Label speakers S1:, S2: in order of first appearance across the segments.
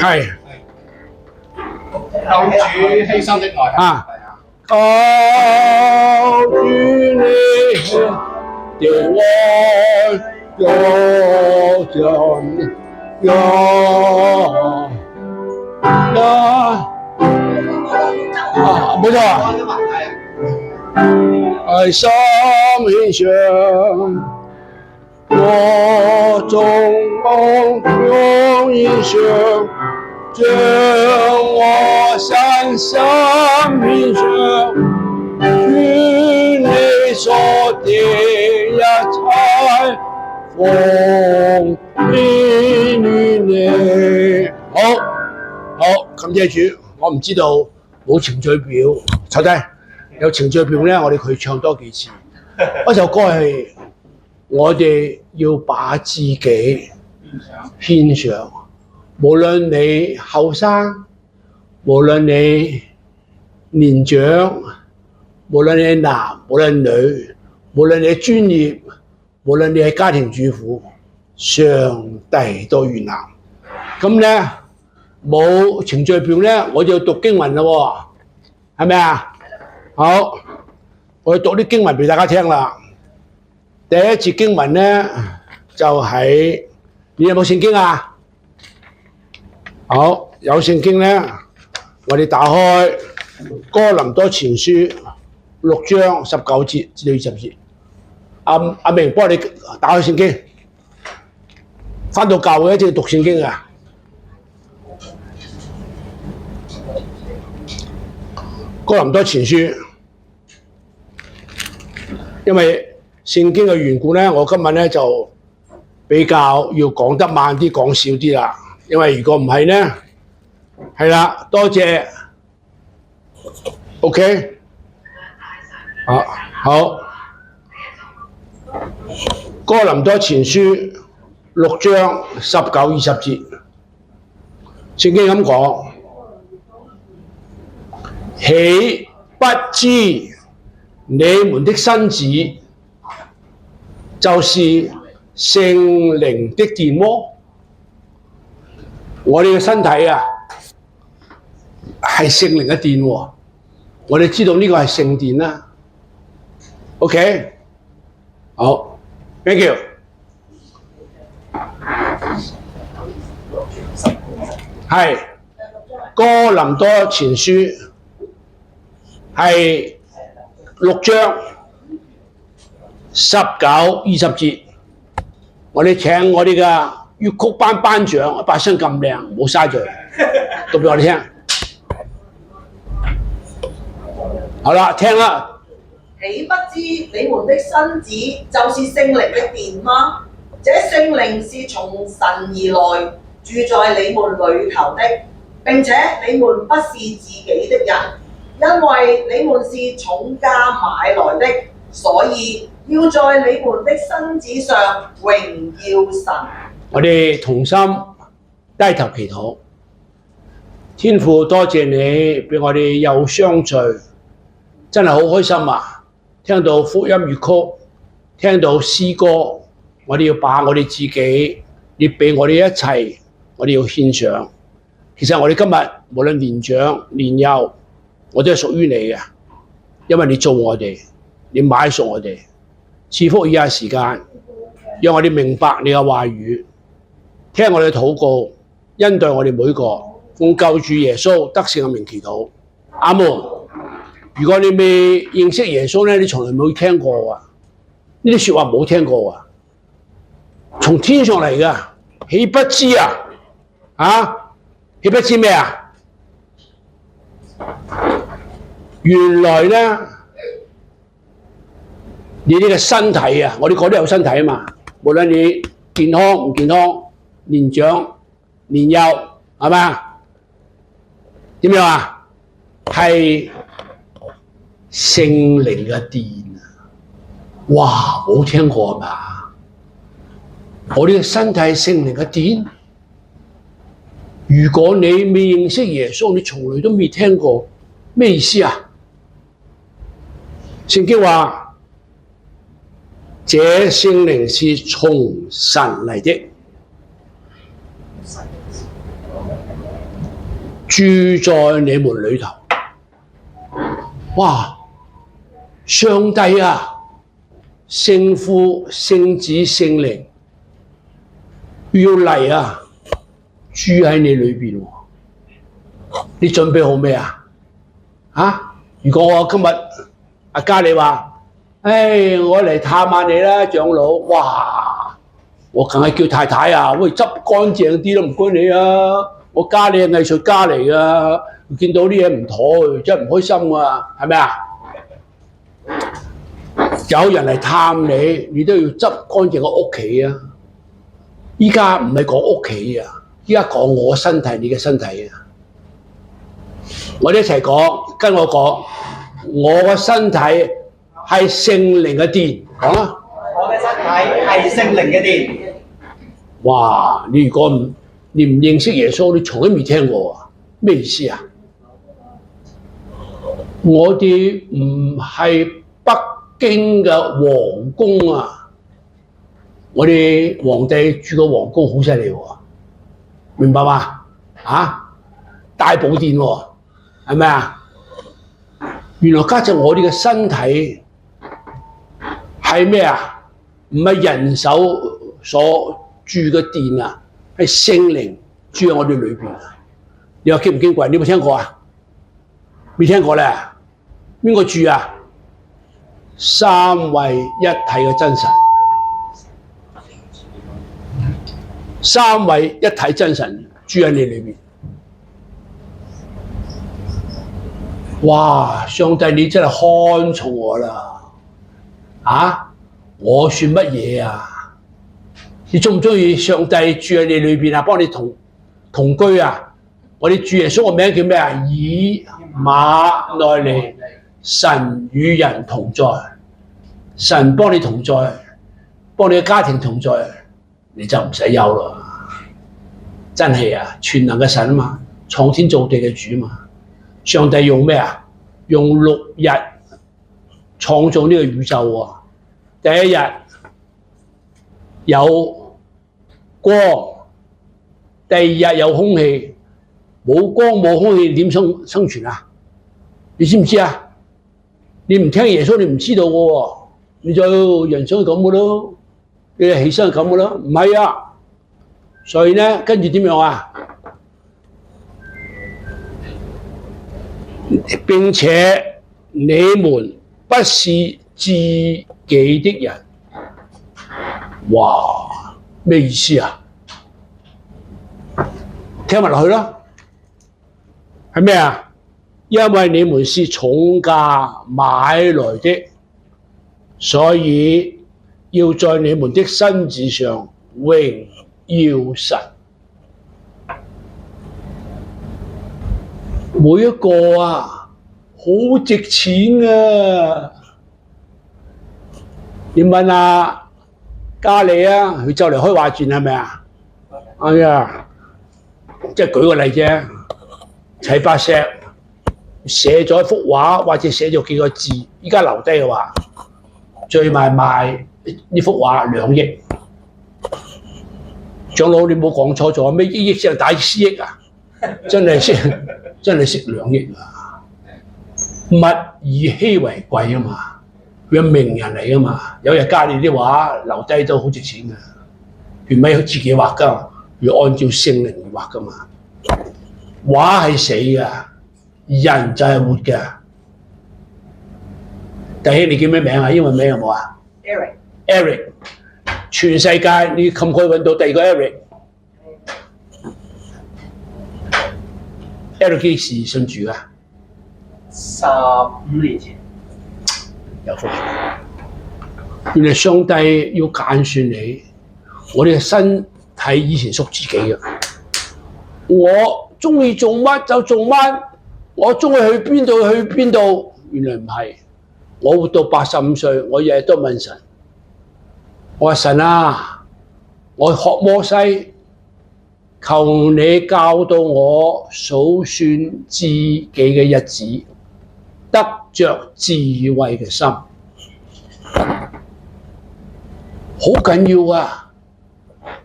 S1: 係
S2: 救主犧牲的愛
S1: 啊，靠住你的愛，有盡有冇錯啊！愛心獻上，我眾夢用獻上，將我身心獻上，願你所的一切奉獻於你。好，感謝主。我唔知道冇程序表，坐低。有程序表咧，我哋佢唱多幾次。嗰首歌係我哋要把自己獻上，無論你後生，無論你年長，無論你係男，無論女，無論你係專業，無論你係家庭主婦，上帝都原諒。咁咧冇程序表咧，我就要讀經文咯喎，係咪啊？好，我要讀啲經文俾大家聽啦。第一節經文咧就係你有冇聖經啊？好，有聖經咧，我哋打開哥林多前書6章19節至到20節。阿明幫你打開聖經，返到教會一定要讀聖經啊！哥林多前書，因為聖經嘅緣故咧，我今日咧就比較要講得慢啲，講少啲啦。因為如果唔係咧，係啦，多謝 ，OK， 好，哥林多前書6章19、20節，聖經咁講。豈不知你們的身子就是聖靈的殿麼？我哋嘅身體啊，係聖靈嘅殿喎。我哋知道呢個係聖殿啦。OK， 好 ，thank you。係哥林多前書。係6章19、20節，我哋請我哋嘅粵曲班班長，把聲咁靚，唔好嘥咗，讀俾我哋聽。好啦，聽啦。
S3: 豈不知你們的身子就是聖靈的殿嗎？這聖靈是從神而來，住在你們裏頭的，並且你們不是自己的人。因為你們是重價買來的，所以要在你們的身子上榮耀神。
S1: 我哋同心低頭祈禱，天父多謝你俾我哋又相聚，真係好開心啊！聽到福音粵曲，聽到詩歌，我哋要把我哋自己，你俾我哋一切，我哋要獻上。其實我哋今日無論年長年幼，我都係屬於你嘅，因為你做我哋，你買贖我哋，賜福以下時間，讓我哋明白你嘅話語，聽我哋禱告，恩待我哋每個，奉救主耶穌得勝嘅名祈禱，阿門。如果你未認識耶穌咧，你從來冇聽過啊，呢啲説話冇聽過啊，從天上嚟嘅，豈不知啊？啊，豈不知咩啊？原來咧，你呢個身體啊，我哋講都有身體啊嘛。無論你健康唔健康，年長年幼，係咪？點樣啊？係聖靈嘅殿啊！哇，冇聽過係嘛？我哋嘅身體係聖靈嘅殿。如果你未認識耶穌，你從來都未聽過，咩意思啊？聖經話：這聖靈是從神嚟的。住在你們裏頭。哇！上帝啊，聖父、聖子、聖靈要嚟啊，住喺你裏邊喎。你準備好未啊？如果我今日阿嘉你話，我嚟探下你啦，長老，哇！我梗係叫太太啊，喂，執乾淨啲都唔該你啊！我嘉你係藝術家嚟噶，見到啲嘢唔妥，真係唔開心啊，係咪啊？有人嚟探你，你都要執乾淨個屋企啊！依家唔係講屋企啊，依家講我身體，你嘅身體啊！我哋一齊講，跟我講，我嘅身體係聖靈嘅殿，講啦。
S2: 我嘅身體係聖靈嘅殿。
S1: 哇！你如果你唔認識耶穌，你從來未聽過啊？咩意思啊？我哋唔係北京嘅皇宮啊！我哋皇帝住個皇宮好犀利喎，明白嗎？大寶殿喎，係咪啊？原來家陣我哋嘅身體係咩啊？唔係人手所住嘅殿啊，係聖靈住喺我哋裏邊啊！你話矜唔矜貴？你有冇聽過啊？未聽過咧？邊個住啊？三位一體嘅真神，三位一體真神住喺你裏面。哇！上帝你真係看重我啦！我算乜嘢啊？你鍾唔鍾意上帝住喺你裏邊啊？幫你同居啊？我哋主耶穌個名叫咩啊？以馬內利，神與人同在，神幫你同在，幫你嘅家庭同在，你就唔使憂啦。真係啊，全能嘅神啊嘛，創天造地嘅主嘛。上帝用咩啊？用6日創造呢個宇宙喎。第一日有光，第二日有空氣，冇光冇空氣點生存啊？你知唔知啊？你唔聽耶穌，你唔知道嘅喎。你就人生係咁嘅咯，你起身係咁嘅咯，唔係啊？所以呢，跟住點樣啊？並且你們不是自己的人，哇！咩意思啊？聽埋落去啦，係咩啊？因為你們是重價買來的，所以要在你們的身子上榮耀神。每一個啊，好值錢啊！你問下嘉利啊，佢就嚟開畫展係咪啊？哎呀，即係舉個例啫，齊白石寫咗一幅畫或者寫咗幾個字，依家留低嘅話，最賣呢幅畫2億。長老你冇講錯咗，咩億先係大4億啊？真係識2億啊！物以稀為貴啊嘛，佢係名人嚟啊嘛。有日嘉利啲畫留低都好值錢㗎，佢唔係自己畫㗎，佢按照聖靈而畫㗎嘛。畫係死㗎，人就係活嘅。弟兄你叫咩名啊？英文名有冇啊 ？Eric。全世界你可唔可以揾到第二個 Eric？Eric 幾時信主㗎
S2: ？15年前。
S1: 有福氣。原來上帝要揀選你，我哋嘅身體以前屬自己嘅。我鍾意做乜就做乜，我鍾意去邊度去邊度。原來唔係，我活到85歲，我日日都問神。我話神啊，我學摩西，求你教導我數算自己嘅日子，得着智慧嘅心，好緊要啊！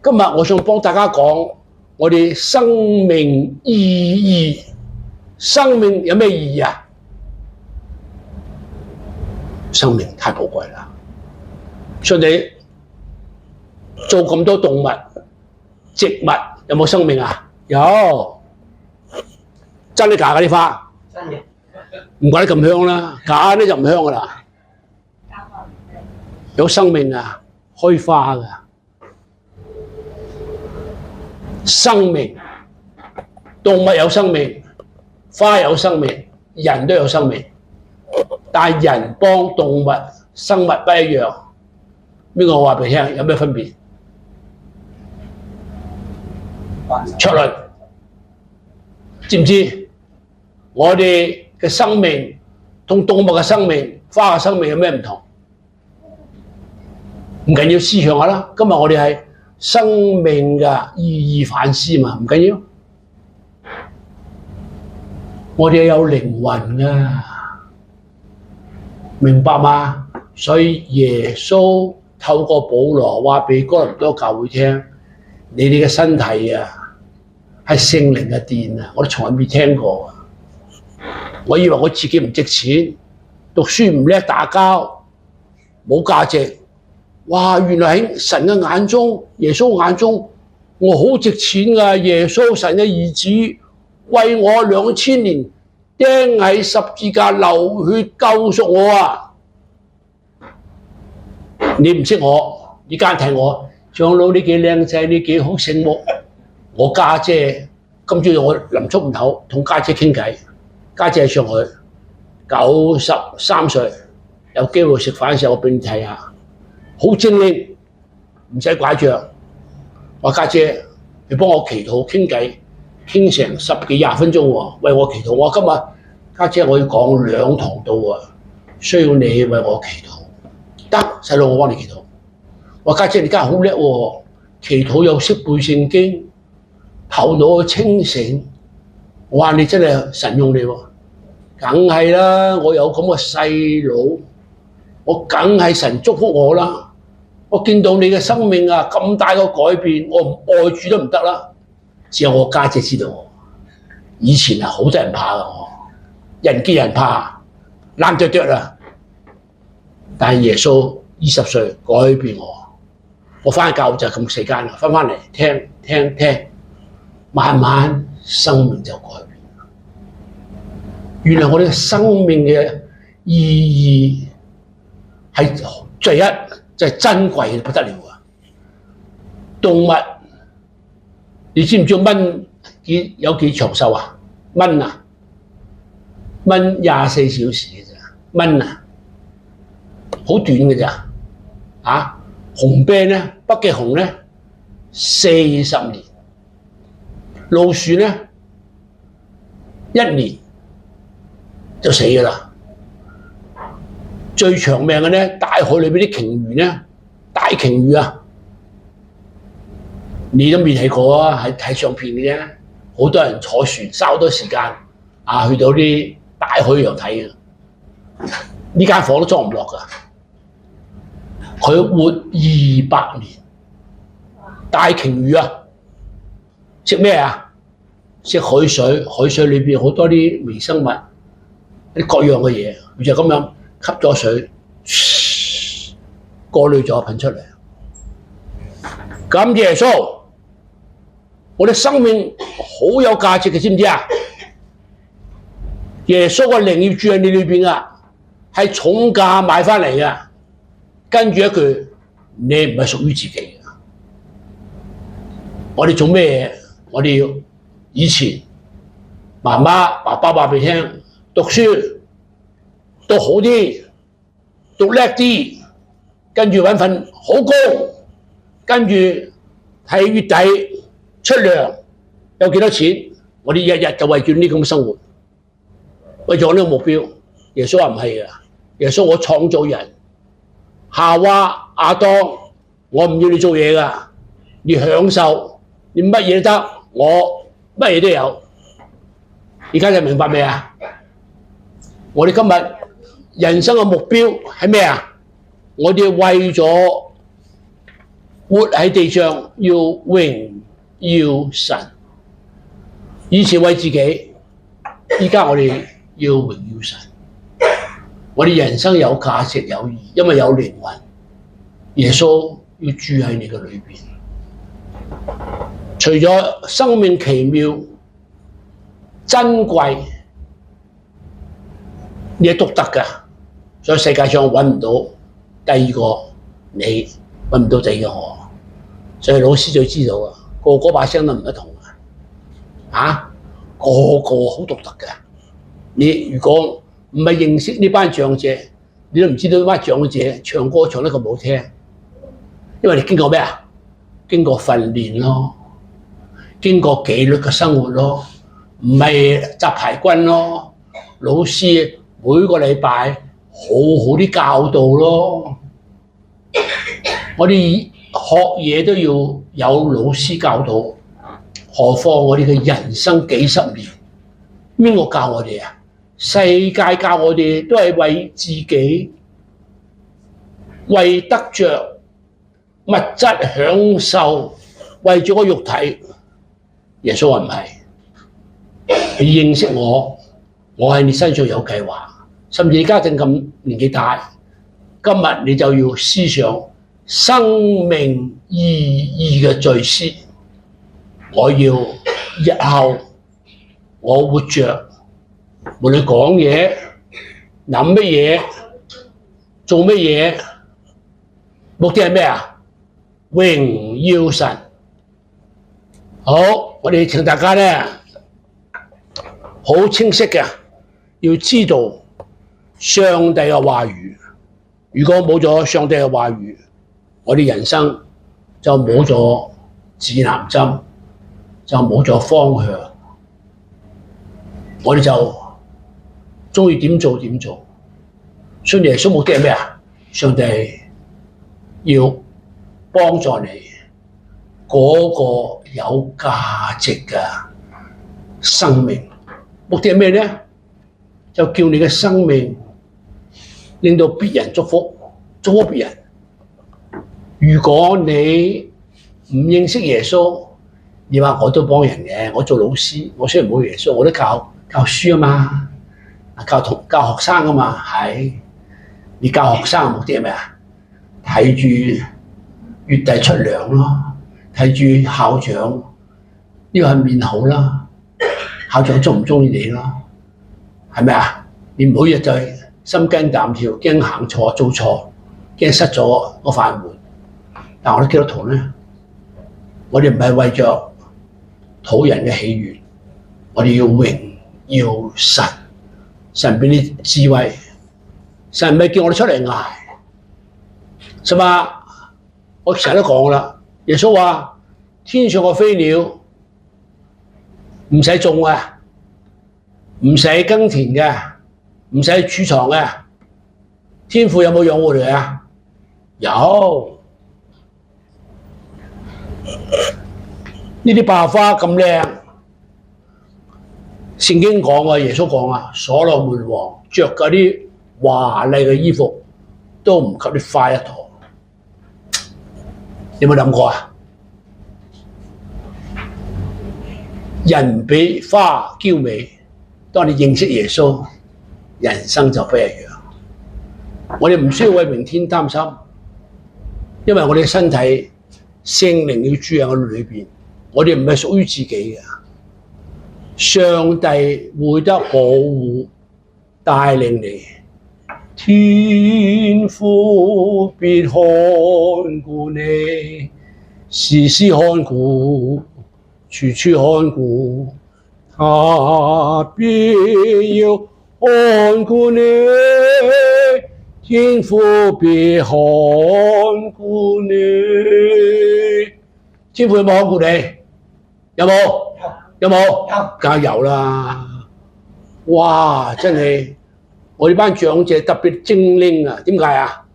S1: 今日我想幫大家講我哋生命意義生命有咩意義啊？生命太寶貴啦！所以你做咁多動物、植物有冇生命啊？有，真定假㗎啲花？
S2: 真嘅。
S1: 唔怪得咁香啦，假咧就唔香㗎啦。有生命啊，開花㗎。生命，動物有生命，花有生命，人都有生命。但係人幫動物、生物不一樣。邊個話俾你聽？有咩分別？卓倫，知唔知？我哋嘅生命同動物嘅生命、花嘅生命有咩唔同？唔緊要，思想下啦。今日我哋係生命嘅意義反思嘛，唔緊要。我哋有靈魂㗎，明白嗎？所以耶穌透過保羅話俾哥林多教會聽：你哋嘅身體啊，係聖靈嘅殿啊！我都從來未聽過。我以為我自己唔值錢，讀書唔叻，打交冇價值。哇！原來喺神嘅眼中，耶穌眼中，我好值錢㗎。耶穌神嘅兒子為我2000年釘喺十字架流血救贖我啊！你唔識我，而家睇我長老，你幾靚仔，你幾好醒目。我家姐今朝我臨出門口同家姐傾偈，家姐喺上海93歲，有機會食飯嘅時候我俾你睇下。好精靈，唔使拐杖。我家姐，你幫我祈禱傾偈，傾成10幾20分鐘喎，為我祈禱。我今日家姐我要講2堂道啊，需要你為我祈禱。得，細佬我幫你祈禱。我家姐你家好叻喎，祈禱又識背聖經，頭腦清醒。我話你真係神用你喎，梗係啦，我有咁嘅細佬，我梗係神祝福我啦。我見到你嘅生命啊，咁大個改變，我唔愛主都唔得啦。只有我家姐知道我。以前啊，好多人怕我，人見人怕，爛啄啄啦。但係耶穌20歲改變我，我翻去教就咁時間啦，翻嚟聽，慢慢生命就改變。原來我哋嘅生命嘅意義係第一。真係珍貴不得了啊！動物，你知唔知蚊有幾長壽啊？蚊啊，蚊24小時嘅咋？蚊啊，好短嘅咋？啊，紅啤呢？北極熊呢？40年，老鼠呢？1年就死㗎啦。最長命嘅呢，大海裏邊啲鯨魚呢，大鯨魚啊，你都未睇過啊，係睇相片嘅啫。好多人坐船，嘥好多時間啊，去到啲大海洋睇嘅。呢間房都裝唔落㗎，佢活200年。大鯨魚啊，食咩啊？食海水，海水裏邊好多啲微生物，啲各樣嘅嘢，佢就咁樣。吸咗水，過濾咗噴出嚟。咁耶穌，我哋生命好有價值嘅，知唔知啊？耶穌嘅靈要住喺你裏邊啊，係重價買翻嚟嘅。跟住一句，你唔係屬於自己嘅。我哋做咩嘢？我哋要以前媽媽、爸爸話俾你聽，讀書。讀好啲，讀叻啲，跟住揾份好工，跟住睇月底出糧有幾多錢，我哋日日就為住呢咁嘅生活，為咗呢個目標。耶穌話唔係啊，耶穌我創造人，夏娃、亞當，我唔要你做嘢㗎，你享受，你乜嘢都得，我乜嘢都有。而家就明白未啊？我哋今日人生嘅目標係咩啊？我哋為咗活喺地上要榮耀神。以前為自己，依家我哋要榮耀神，我哋人生有價值有義，因為有靈魂。耶穌要住喺你嘅裏邊。除咗生命奇妙、珍貴，你係獨特嘅，所以世界上揾唔到第二個你，揾唔到第二個我。所以老師就知道啊，個個把聲都唔一同啊，個個好獨特嘅。你如果唔係認識呢班長者，你都唔知道呢班長者唱歌唱得咁好聽，因為你經過咩啊？經過訓練咯，經過紀律嘅生活咯，唔係雜牌軍咯。老師每個禮拜好好啲教導咯。我哋學嘢都要有老師教導，何況我哋嘅人生幾十年，邊個教我哋啊？世界教我哋都係為自己，為得着物質享受，為咗個肉體。耶穌話唔係，你認識我，我喺你身上有計劃，甚至而家正咁年紀大，今日你就要思想生命意義嘅罪思。我要日後我活着，無論講嘢、諗乜嘢、做乜嘢，目的係咩啊？榮耀神。好，我哋請大家咧好清晰嘅，要知道上帝嘅話語。如果冇咗上帝嘅話語，我哋人生就冇咗指南針，就冇咗方向。我哋就鍾意點做點做。所以耶穌目的係咩啊？上帝要幫助你嗰個有價值嘅生命。目的係咩呢？就叫你嘅生命令到別人祝福別人。如果你唔認識耶穌，你話我都幫人嘅，我做老師，我雖然冇耶穌，我都教書啊嘛，教學生啊嘛，係。你教學生嘅目的係咩啊？睇住月底出糧咯，睇住校長呢個係面好啦，校長鍾唔鍾意你咯？係咪啊？你每日就係心驚膽跳，驚行錯做錯，驚失咗個飯碗。但我哋基督徒呢，我哋唔係為咗討人嘅喜悅，我哋要榮耀神，神俾你智慧。神唔係叫我哋出嚟捱，係嘛？我成日都講啦，耶穌話：天上嘅飛鳥唔使種嘅，唔使耕田嘅，唔使儲藏嘅，天父有冇養我哋啊？有。呢啲百合花咁靚，聖經講啊，耶穌講啊，所羅門王着嗰啲華麗嘅衣服都唔及啲花一朵。你有冇諗過啊？人比花嬌美，當你認識耶穌，人生就不一樣。我哋唔需要為明天擔心，因為我哋身體聖靈要住喺我哋裏邊，我哋唔係屬於自己嘅。上帝會得保護帶領你。天父必看顧你，時時看顧，處處看顧，他必要看顧你，天父必看顧你。天父有冇看顧你？有冇？有冇？梗係有啦！哇，真係〜我哋班長者特別精靈啊！點解啊？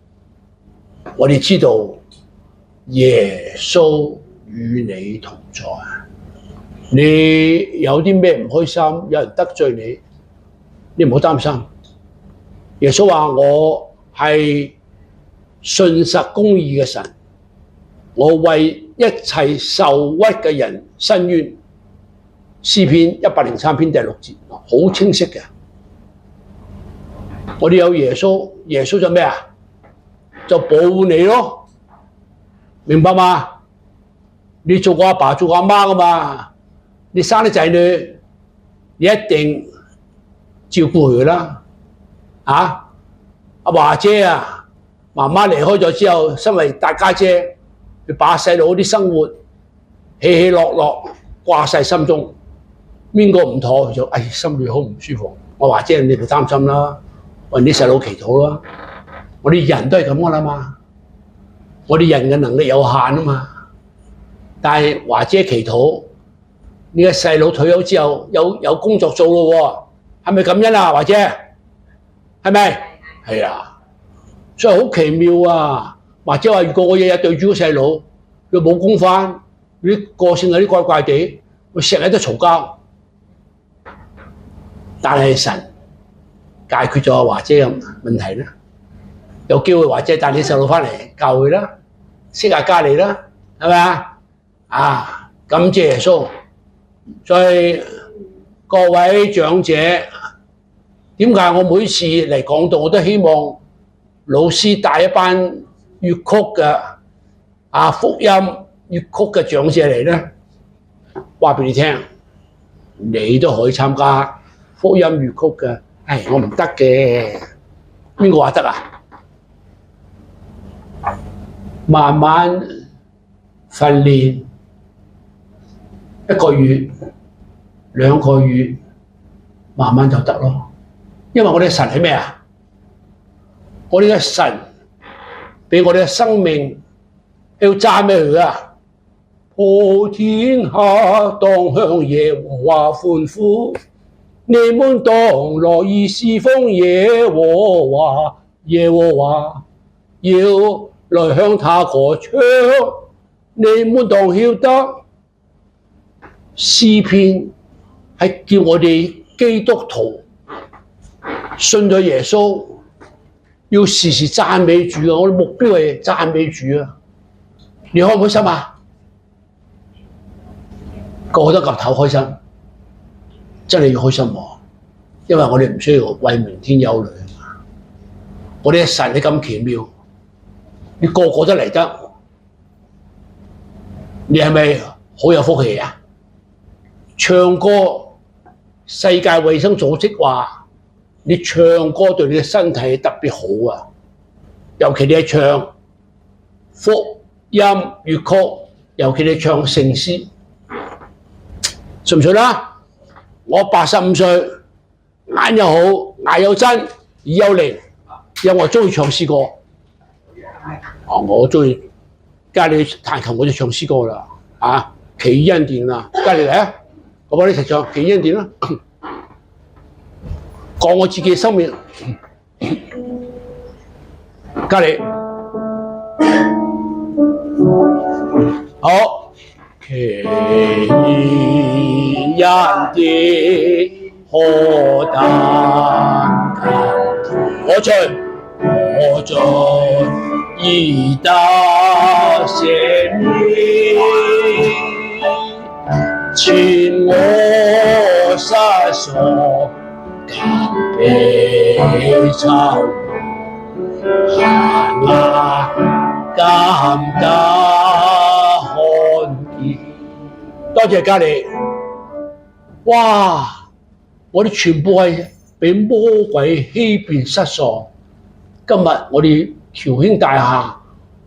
S1: 我哋知道耶穌與你同在。你有啲咩唔開心，有人得罪你，你唔好擔心。耶穌話：我係信實公義嘅神，我為一切受屈嘅人伸冤。詩篇103篇第6節，好清晰嘅。我哋有耶穌，耶穌就咩啊？就保護你咯，明白嗎？你做個阿爸做個阿媽噶嘛，你生啲仔女，你一定照顧佢啦。阿華姐啊，媽媽離開咗之後，身為大家姐，佢把細路啲生活起起落落掛晒心中，邊個唔妥佢就心裏好唔舒服。我華姐你哋擔心啦，為啲細佬祈禱啦。我哋人都係咁噶啦嘛，我哋人嘅能力有限啊嘛。但係華姐祈禱，你個細佬退休之後有工作做咯喎，係咪感恩啊？華姐係咪？係啊，所以好奇妙啊！華姐話：如果我日日對住個細佬，佢冇工返，佢啲個性有啲怪怪地，佢成日都嘈交。但係神解決咗華姐嘅問題啦，有機會華姐帶你細佬返嚟教會啦，識下家嚟啦，係咪啊？感謝耶穌。所以各位長者，點解我每次嚟講道我都希望老師帶一班粵曲嘅福音粵曲嘅長者嚟呢？話俾你聽，你都可以參加福音粵曲嘅。我唔得嘅，邊個話得啊？慢慢訓練1個月、2個月，慢慢就得咯。因為我哋嘅神係咩啊？我哋嘅神俾我哋嘅生命要讚美佢啊！普天下當向耶和華歡呼，你們當樂意侍奉耶和華，耶和華要來向他歌唱。你們當曉得，詩篇係叫我哋基督徒信咗耶穌，要時時讚美主啊！我哋目標係讚美主啊！你開唔開心啊？個個都岌頭開心，真係要開心喎！因為我哋唔需要為明天憂慮啊嘛！我哋嘅神係咁奇妙，你個個都嚟得，你係咪好有福氣啊？唱歌，世界衛生組織話你唱歌對你嘅身體特別好啊！尤其你係唱福音粵曲，尤其你唱聖詩，信唔信啦？我85歲，眼又好，牙又真，耳又靈，因為我中意唱詩歌。我中意，加你彈琴我就唱詩歌啦。奇恩典啦，加你嚟啊！我幫你一齊唱奇恩典啦，講我自己嘅生命。加你好。奇恩典何等近，我在已得赦免，前我失所及悲愁，限額減得看見。多謝嘉利，哇！我哋全部係被魔鬼欺騙失喪。今日我哋僑興大廈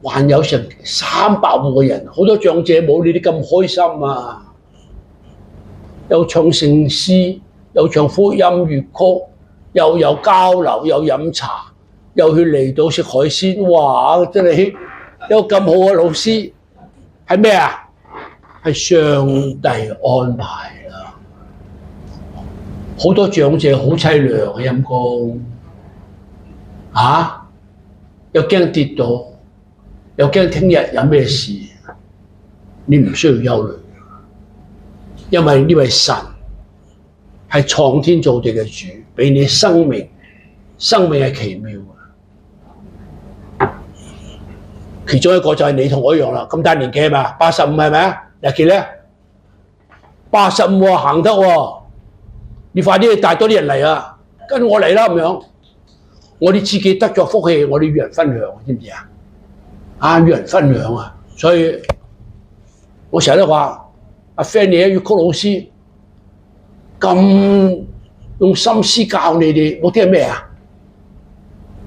S1: 還有成300戶嘅人，好多長者冇你哋咁開心啊！又唱聖詩，又唱福音粵曲，又有交流，又飲茶，又去離島食海鮮，哇！真係有咁好嘅老師，係咩啊？係上帝安排啦！好多長者好凄涼嘅陰公，又驚跌倒，又驚聽日有咩事，你唔需要憂慮，因為呢位神係創天造地嘅主，俾你生命，生命係奇妙嘅。其中一個就係你同我一樣啦，咁大年紀係嘛？85係咪啊？日記咧85啊，行得喎，你快啲帶多啲人嚟啊，跟我嚟啦咁樣。我哋自己得咗福氣，我哋與人分享，知唔知啊？啊，與人分享啊，所以我成日都話阿 Fanny 粵曲老師咁用心思教你哋，目的係咩啊？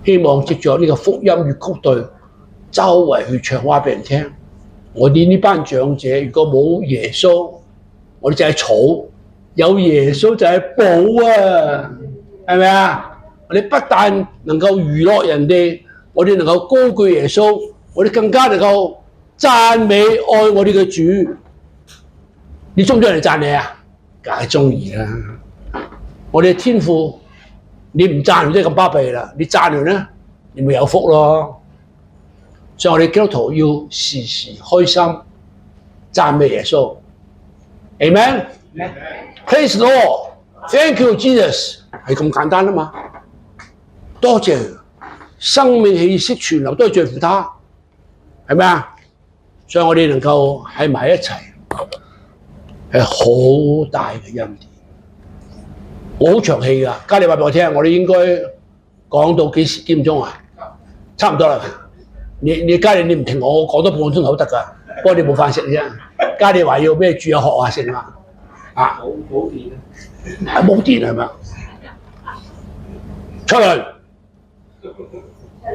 S1: 希望藉著呢個福音粵曲隊周圍去唱話俾人聽。我哋呢班長者如果冇耶穌，我哋就係草；有耶穌就係寶啊，係咪啊？我哋不但能夠娛樂人哋，我哋能夠高舉耶穌，我哋更加能夠讚美愛我哋嘅主。你中唔中意人哋讚你啊？梗係中意啦！我哋嘅天父，你唔讚佢真係咁巴閉啦，你讚佢咧，你咪有福咯。所以我哋基督徒要時時開心讚美耶穌。Amen。Praise the Lord。Thank you Jesus。係咁簡單啊嘛。多謝生命氣息存留，都係在乎他，係咪啊？所以我哋能夠喺埋一齊，係好大嘅恩典。我好長氣㗎，嘉利話俾我聽，我哋應該講到幾點鐘啊？差唔多啦。你嘉利你唔停我講多半個鐘頭得㗎，不過你冇飯食啫。嘉利話要咩煮啊學啊食啊，啊冇電啊，冇電係咪？出嚟！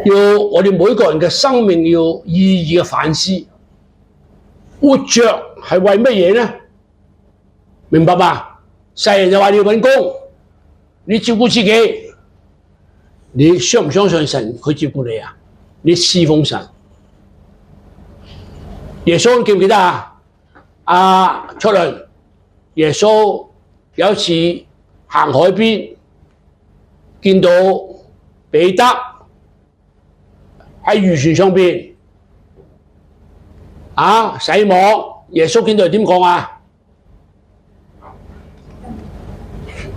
S1: 要我哋每個人嘅生命要意義嘅反思，活着係為乜嘢呢？明白嘛？世人就話你要揾工，你照顧自己，你相唔相信神佢照顧你啊？你侍奉神，耶穌記唔記得啊？出嚟，耶穌有一次行海邊，見到彼得喺漁船上邊洗網，耶穌見到係點講啊？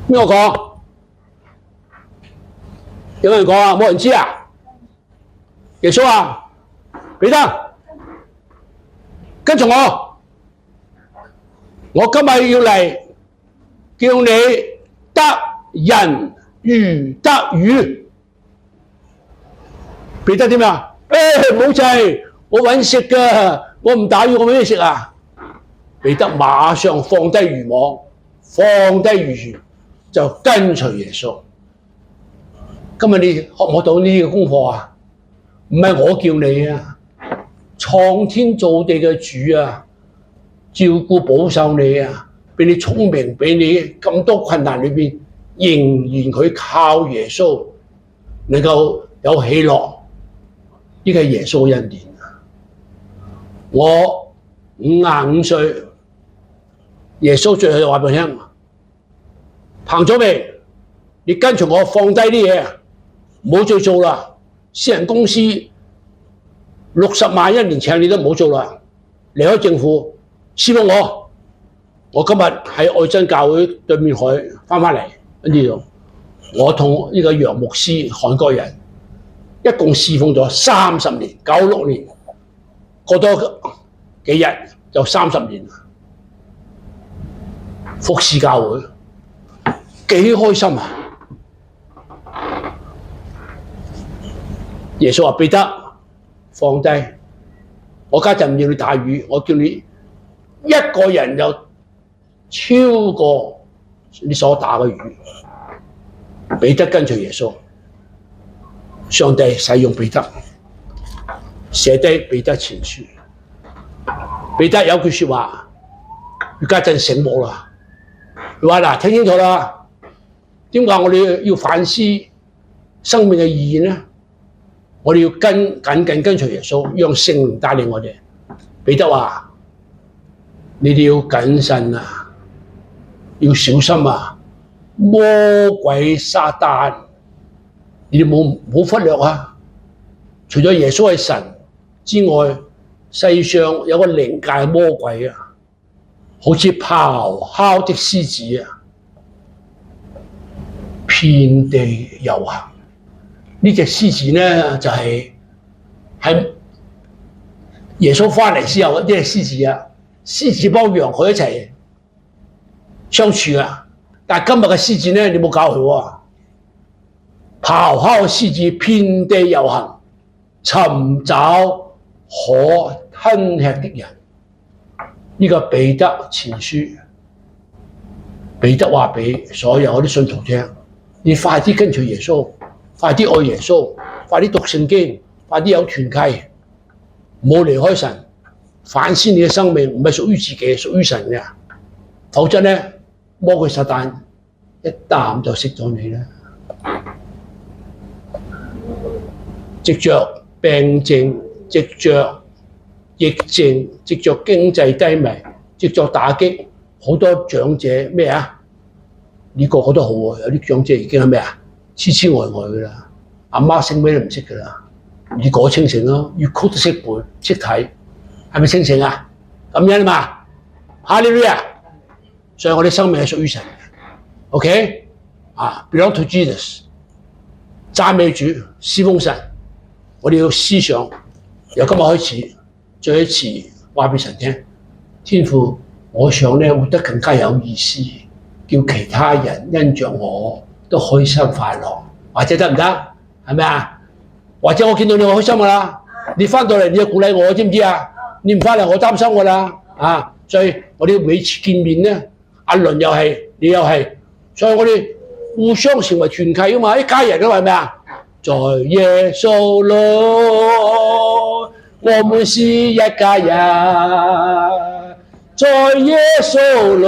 S1: 邊個講？有人講啊？冇人知啊？耶穌啊，彼得，跟從我，我今日要嚟叫你得人如得魚。彼得點啊？唔好制，我揾食㗎，我唔打魚，我揾咩食啊？彼得馬上放低漁網，放低漁船，就跟隨耶穌。今日你學唔學到呢個功課啊？唔係我叫你啊，創天造地嘅主啊，照顧保守你啊，俾你聰明，俾你咁多困難裏邊，仍然佢靠耶穌能夠有喜樂，呢個係耶穌嘅恩典。我55歲，耶穌最後就話俾我聽：彭祖明，你跟隨我，放低啲嘢，唔好再做啦。私人公司60萬一年請你都唔好做啦，離開政府，侍奉我。我今日喺愛真教會對面海翻嚟，跟住我同呢個楊牧師韓國人一共侍奉咗30年，96年，過多幾日就30年啦。服侍教會幾開心啊！耶穌話：彼得，放低，我家陣唔要你打魚，我叫你一個人就超過你所打嘅魚。彼得跟隨耶穌，上帝使用彼得，寫低彼得前書。彼得有句説話，佢家陣醒目啦。佢話：嗱，聽清楚啦，點解我哋要反思生命嘅意義呢？我哋要緊緊跟隨耶穌，讓聖靈帶領我哋。彼得話：你哋要謹慎啊，要小心啊，魔鬼撒旦，你哋冇忽略啊！除咗耶穌係神之外，世上有個靈界魔鬼啊，好似咆哮的獅子啊，遍地遊行。呢隻獅子呢，就係耶穌返嚟之後，呢隻獅子啊，獅子幫羊佢一齊相處噶。但係今日嘅獅子咧，你冇搞佢喎。咆哮嘅獅子遍地遊行，尋找可吞吃的人。呢、個彼得前書，彼得話俾所有嗰啲信徒聽：你快啲跟隨耶穌，快啲愛耶穌，快啲讀聖經，快啲有團契，唔好離開神，反思你嘅生命唔係屬於自己，屬於神嘅。否則咧，魔鬼撒旦一啖就食咗你啦。藉着病症，藉着疫症，藉着經濟低迷，藉着打擊，好多長者咩啊？你個個都好喎，有啲長者已經係咩啊？痴痴呆呆㗎啦，阿媽姓咩都唔識㗎啦。你個清醒咯，粵曲都識背識睇，係咪清醒啊？咁樣啊嘛，哈利路亞！所以我哋生命係屬於神嘅 ，OK？ belong to Jesus， 讚美主，侍奉神。我哋要思想，由今日開始，再一次話俾神聽，天父，我想咧活得更加有意思，叫其他人因着我都開心快樂，或者得唔得？係咪啊？或者我見到你我開心㗎啦，你翻到嚟你要鼓勵我，知唔知啊？你唔翻嚟我擔心㗎啦，所以我哋每次見面咧，阿倫又係，你又係，所以我哋互相成為團契啊嘛，一家人啊嘛，係咪啊？在耶穌裏，我們是一家人。在耶穌裏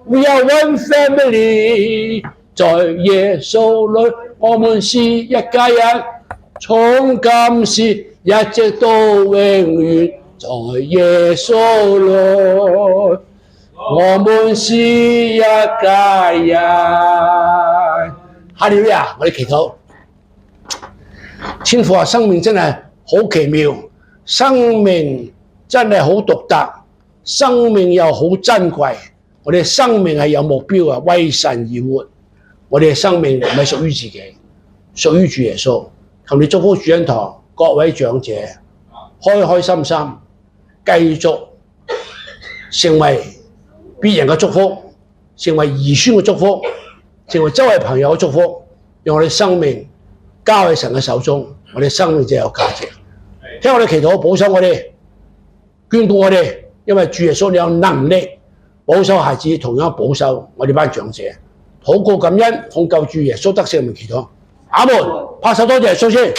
S1: ，We are one family。在耶穌裏，我們是一家人，從今時一直到永遠。在耶穌裏，我們是一家人。哈利路亞！我哋祈禱，天父啊，生命真係好奇妙，生命真係好獨特，生命又好珍貴。我哋生命係有目標啊，為神而活。我哋嘅生命唔係屬於自己，屬於主耶穌。求你祝福主恩堂各位長者，開開心心，繼續成為別人嘅祝福，成為兒孫嘅祝福。成為周圍朋友嘅祝福，讓我哋生命交喺神嘅手中，我哋生命就有價值。聽我哋祈禱，保守我哋，眷顧我哋，因為主耶穌你有能力保守孩子，同樣保守我哋班長者。禱告感恩，奉救主耶穌得勝名祈禱，阿門。拍手多謝耶穌先。